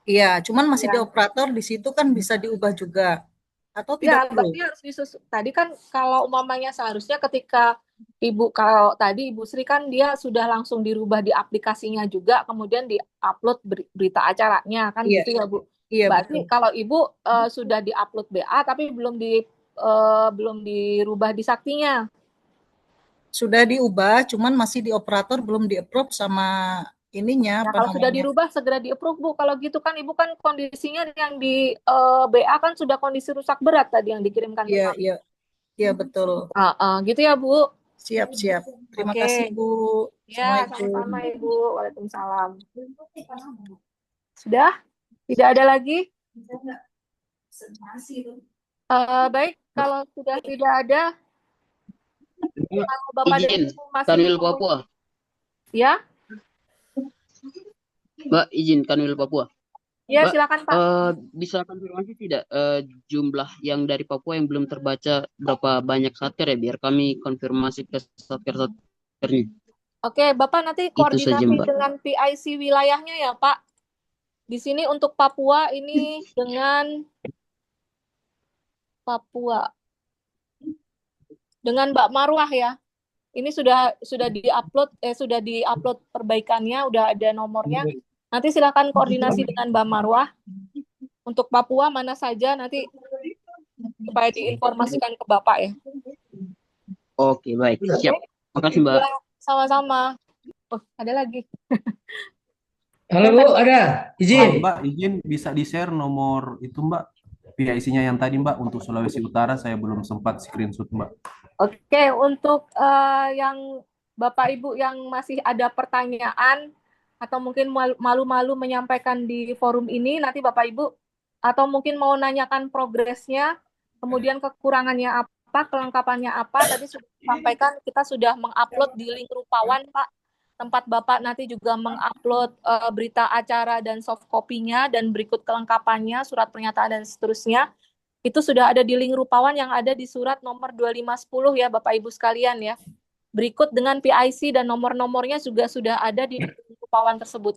Iya, cuman masih Ya. di operator, di situ kan bisa diubah juga. Atau Ya, tidak perlu? berarti harus tadi kan kalau umpamanya seharusnya ketika Ibu, kalau tadi Ibu Sri kan dia sudah langsung dirubah di aplikasinya juga, kemudian di-upload berita acaranya kan Iya. gitu ya Bu. Iya, Berarti betul. kalau Ibu sudah di-upload BA tapi belum dirubah di Saktinya. Sudah diubah, cuman masih di operator, belum di-approve sama ininya, Nah, apa kalau sudah namanya? dirubah segera di-approve Bu. Kalau gitu kan Ibu kan kondisinya yang di BA kan sudah kondisi rusak berat tadi yang dikirimkan ke Iya, kami. iya. Iya, betul. Gitu ya Bu. Siap, siap. Terima Oke. kasih Bu. Ya, Assalamualaikum. sama-sama Ibu. Waalaikumsalam. Sudah? Tidak ada lagi? Baik, kalau sudah tidak ada, kalau Bapak dan Izin, Ibu masih Kanwil mau- Papua. Ya? Mbak, izin Kanwil Papua. Ya, Mbak, silakan Pak. bisa konfirmasi tidak jumlah yang dari Papua yang belum terbaca berapa banyak satker ya, biar kami konfirmasi ke satker-satkernya. Oke, Bapak nanti Itu saja, koordinasi Mbak. dengan PIC wilayahnya ya, Pak. Di sini untuk Papua ini dengan Papua dengan Mbak Marwah ya. Ini sudah diupload perbaikannya, udah ada nomornya. Nanti silakan koordinasi dengan Mbak Marwah. Untuk Papua mana saja nanti supaya diinformasikan ke Bapak ya. Oke, baik. Siap. Makasih, Mbak. Ya, sama-sama. Oh, ada lagi. Halo Bu, ada izin. Mbak, izin bisa di-share nomor itu Mbak, PIC-nya yang tadi Mbak, untuk Sulawesi Utara saya belum sempat screenshot Mbak. Oke, untuk yang Bapak Ibu yang masih ada pertanyaan atau mungkin malu-malu menyampaikan di forum ini, nanti Bapak Ibu atau mungkin mau nanyakan progresnya, kemudian kekurangannya apa, kelengkapannya apa, tadi sudah disampaikan, kita sudah mengupload di link Rupawan, Pak. Tempat Bapak nanti juga mengupload berita acara dan soft copy-nya dan berikut kelengkapannya, surat pernyataan dan seterusnya. Itu sudah ada di link Rupawan yang ada di surat nomor 2510 ya Bapak Ibu sekalian ya. Berikut dengan PIC dan nomor-nomornya juga sudah ada di link Rupawan tersebut.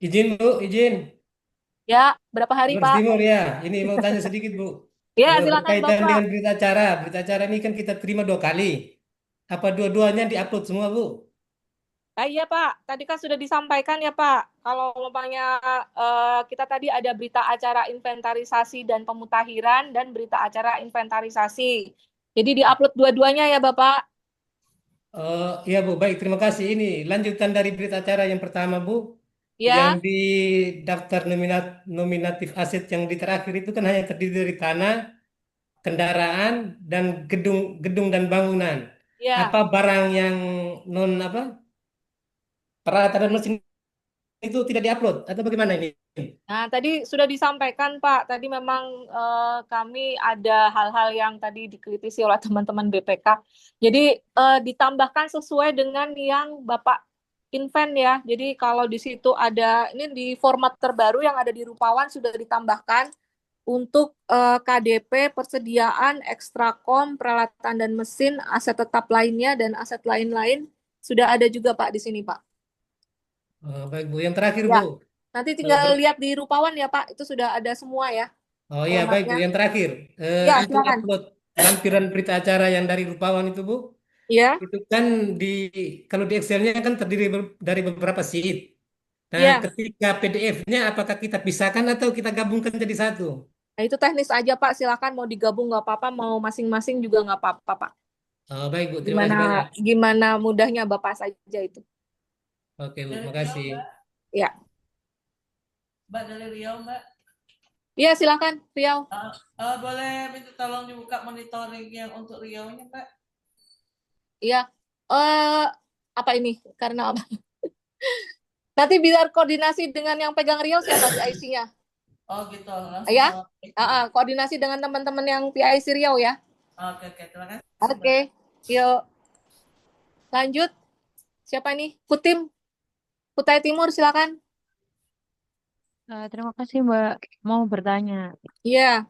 Izin Bu, izin. Ya, berapa hari Flores Pak? Timur ya. Ini mau tanya sedikit Bu. Ya, silakan Berkaitan Bapak. dengan berita acara. Berita acara ini kan kita terima 2 kali. Apa dua-duanya diupload semua Bu? Iya Pak, tadi kan sudah disampaikan ya Pak, kalau umpamanya kita tadi ada berita acara inventarisasi dan pemutakhiran dan berita acara inventarisasi. Jadi diupload dua-duanya ya Bapak. Iya Bu, baik terima kasih. Ini lanjutan dari berita acara yang pertama Bu. Ya. Yang di daftar nominatif aset yang di terakhir itu kan hanya terdiri dari tanah, kendaraan, dan gedung dan bangunan. Ya. Apa barang yang peralatan dan mesin itu tidak diupload atau bagaimana ini? Nah, tadi sudah disampaikan Pak, tadi memang kami ada hal-hal yang tadi dikritisi oleh teman-teman BPK. Jadi ditambahkan sesuai dengan yang Bapak invent ya. Jadi kalau di situ ada, ini di format terbaru yang ada di Rupawan sudah ditambahkan untuk KDP, persediaan, ekstrakom, peralatan dan mesin, aset tetap lainnya, dan aset lain-lain. Sudah ada juga Pak di sini Pak. Baik Bu, yang terakhir Ya. Bu. Nanti tinggal lihat di Rupawan ya Pak, itu sudah ada semua ya. Oh iya baik Bu, formatnya. yang terakhir Ya, itu silakan. upload lampiran berita acara yang dari Rupawan itu Bu. Ya. Itu kan kalau di Excel-nya kan terdiri dari beberapa sheet. Nah, Ya. ketika PDF-nya apakah kita pisahkan atau kita gabungkan jadi satu? Nah, itu teknis aja Pak, silakan mau digabung nggak apa-apa, mau masing-masing juga nggak apa-apa Pak. Oh, baik Bu, terima kasih banyak. Gimana mudahnya Bapak saja itu. Oke Bu, makasih. Ya. Mbak dari Riau, Mbak. Iya, silakan Riau. Boleh minta tolong dibuka monitoring yang untuk Riau-nya, Mbak? Iya. Apa ini? Karena apa? Nanti biar koordinasi dengan yang pegang Riau siapa PIC-nya? Oh gitu, langsung. Ya. Koordinasi dengan teman-teman yang PIC Riau ya. Oke, terima kasih. Oke, yuk. Lanjut. Siapa ini? Kutim. Kutai Timur, silakan. Terima kasih Mbak. Mau bertanya. Iya.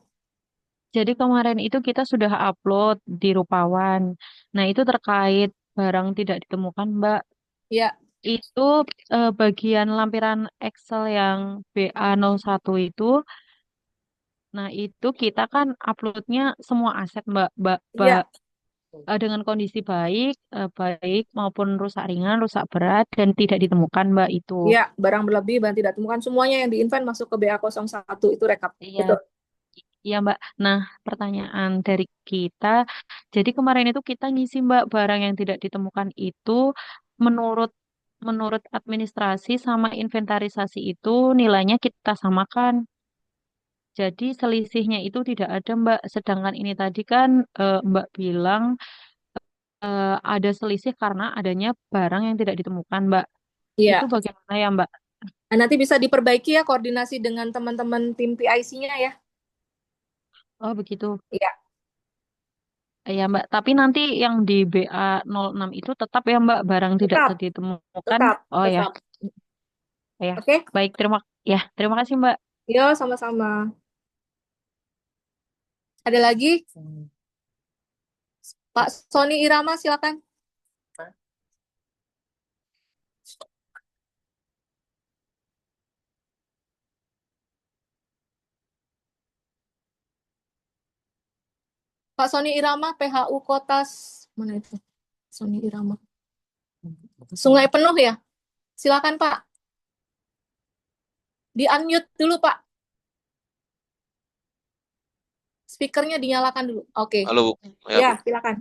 Jadi kemarin itu kita sudah upload di Rupawan. Nah itu terkait barang tidak ditemukan Mbak. Iya. Itu bagian lampiran Excel yang BA01 itu. Nah itu kita kan uploadnya semua aset Mbak. Iya. Dengan kondisi baik maupun rusak ringan, rusak berat, dan tidak ditemukan Mbak itu. Iya, barang berlebih, barang tidak ditemukan, semuanya yang di-invent masuk ke BA01, itu rekap. Iya. Betul. Iya Mbak. Nah pertanyaan dari kita, jadi kemarin itu kita ngisi Mbak barang yang tidak ditemukan itu menurut administrasi sama inventarisasi itu nilainya kita samakan. Jadi selisihnya itu tidak ada Mbak. Sedangkan ini tadi kan Mbak bilang ada selisih karena adanya barang yang tidak ditemukan Mbak. Iya. Itu bagaimana ya Mbak? Nah, nanti bisa diperbaiki ya koordinasi dengan teman-teman tim PIC-nya ya. Oh begitu. Iya. Ya Mbak, tapi nanti yang di BA06 itu tetap ya Mbak, barang tidak Tetap, ditemukan. tetap, Oh ya, tetap. ya. Oke? Baik, terima kasih Mbak. Yo, sama-sama. Ada lagi? Pak Sony Irama, silakan. Pak Sony Irama, PHU Kota mana itu? Sony Irama. Sungai Penuh ya? Silakan Pak. Di unmute dulu Pak. Speakernya dinyalakan dulu. Oke. Halo Bu, ya Ya, Bu. silakan.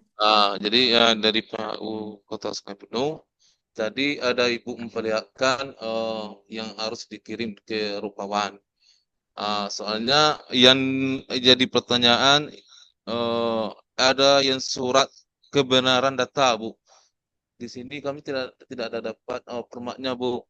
Jadi dari PHU Kota Sungai Penuh, tadi ada Ibu memperlihatkan yang harus dikirim ke Rupawan. Soalnya yang jadi pertanyaan ada yang surat kebenaran data Bu. Di sini kami tidak ada dapat formatnya Bu.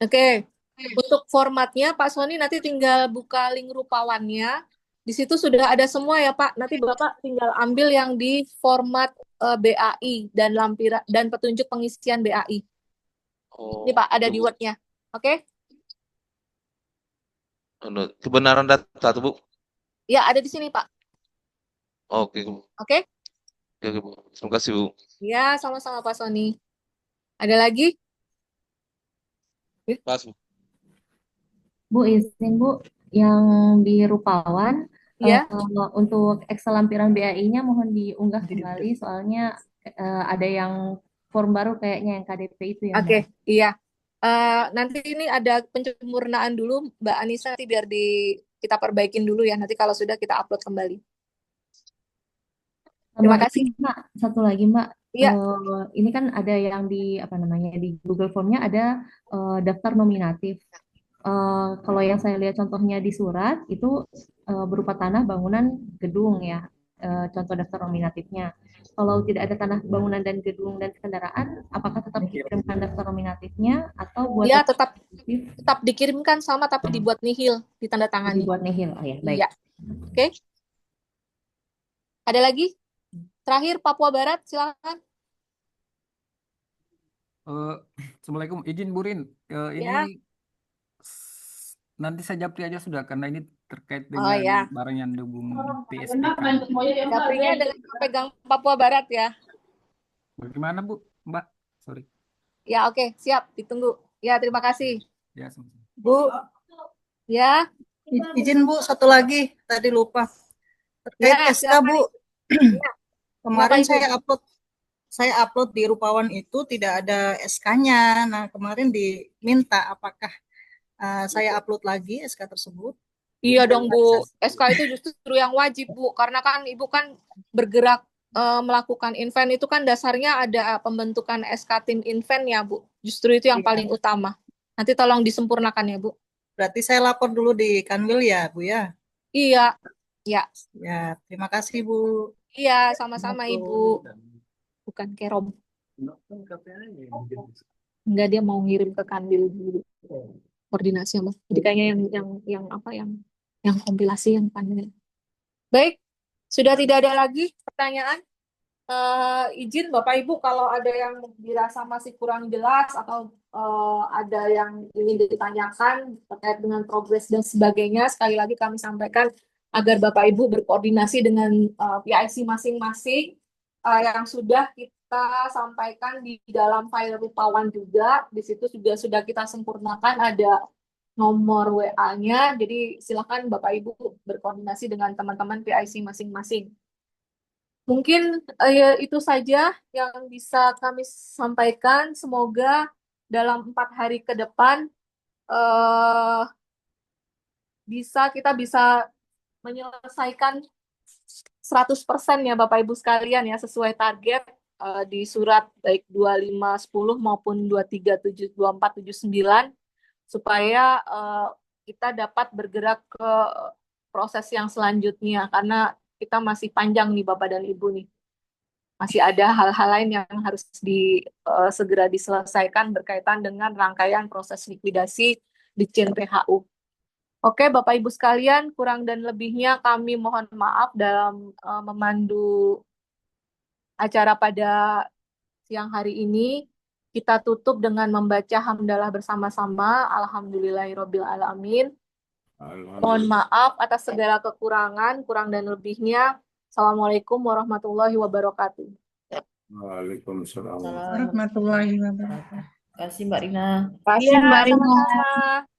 Oke. Untuk formatnya Pak Sony nanti tinggal buka link Rupawannya. Di situ sudah ada semua ya Pak. Nanti Bapak tinggal ambil yang di format BAI dan lampiran dan petunjuk pengisian BAI. Ini Pak ada di Word-nya. Oke? Kebenaran data tuh Bu. Ya, ada di sini Pak. Oke Bu. Oke? Oke Bu. Terima kasih Bu. Ya, sama-sama Pak Sony. Ada lagi? Pas Bu. Bu, izin Bu, yang di Rupawan, Ya. untuk Excel lampiran BAI-nya mohon diunggah kembali, soalnya ada yang form baru kayaknya yang KDP itu ya, Mbak. Oke, iya. Nanti ini ada penyempurnaan dulu, Mbak Anissa, nanti biar kita perbaikin dulu ya. Nanti kalau sudah kita upload kembali. Terima Sama kasih. ini, Mbak, satu lagi Mbak. Iya. Ini kan ada yang di apa namanya di Google Form-nya ada daftar nominatif. Kalau yang saya lihat contohnya di surat itu berupa tanah, bangunan, gedung ya. Contoh daftar nominatifnya. Kalau tidak ada tanah, bangunan dan gedung dan kendaraan, apakah tetap dikirimkan daftar nominatifnya atau buat Iya, tetap dikirimkan sama tapi dibuat nihil, ditandatangani. dibuat nihil? Oh ya, baik. Iya. Oke. Ada lagi? Terakhir Papua Barat, silakan. Assalamualaikum, izin Burin. Ya. Ini nanti saya japri aja sudah karena ini terkait Oh dengan ya. barang yang dihubung PSPK. Japrinya dengan pegang Papua Barat ya. Bagaimana Bu, Mbak? Sorry. Ya, oke, siap, ditunggu. Ya, terima kasih. Ya, sama-sama. Bu, Ya. izin Bu, satu lagi tadi lupa. Terkait Ya, SK silakan. Bu. Kemarin Kenapa, Ibu? saya upload di Rupawan itu tidak ada SK-nya. Nah, kemarin diminta apakah saya upload lagi SK tersebut? Iya dong Bu, SK itu justru yang wajib Bu, karena kan Ibu kan bergerak melakukan event itu kan dasarnya ada pembentukan SK tim event ya Bu, justru itu yang Iya. paling utama. Nanti tolong disempurnakan ya Bu. Berarti saya lapor dulu di Kanwil ya Bu ya? Iya, ya. Ya, terima kasih Bu. Iya, sama-sama Ibu. Bukan Kerom. Enggak, dia mau ngirim ke Kanwil dulu. Koordinasi sama. Jadi kayaknya yang kompilasi yang Kanwil. Baik, sudah tidak ada lagi pertanyaan. Izin Bapak Ibu kalau ada yang dirasa masih kurang jelas atau ada yang ingin ditanyakan terkait dengan progres dan sebagainya, sekali lagi kami sampaikan agar Bapak Ibu berkoordinasi dengan PIC masing-masing yang sudah kita sampaikan di dalam file Rupawan juga. Di situ sudah kita sempurnakan, ada nomor WA-nya, jadi silakan Bapak Ibu berkoordinasi dengan teman-teman PIC masing-masing. Mungkin itu saja yang bisa kami sampaikan. Semoga dalam 4 hari ke depan kita bisa menyelesaikan 100% ya Bapak Ibu sekalian ya, sesuai target di surat baik 2510 maupun 237479, supaya kita dapat bergerak ke proses yang selanjutnya, karena kita masih panjang nih Bapak dan Ibu nih. Masih ada hal-hal lain yang harus segera diselesaikan berkaitan dengan rangkaian proses likuidasi di chain PHU. Oke, Bapak Ibu sekalian, kurang dan lebihnya kami mohon maaf dalam memandu acara pada siang hari ini. Kita tutup dengan membaca hamdalah bersama-sama. Alhamdulillahirrabbilalamin. Mohon maaf atas segala kekurangan, kurang dan lebihnya. Assalamualaikum warahmatullahi wabarakatuh. Waalaikumsalam. Warahmatullahi wabarakatuh. Terima kasih Mbak Rina. Iya, sama-sama.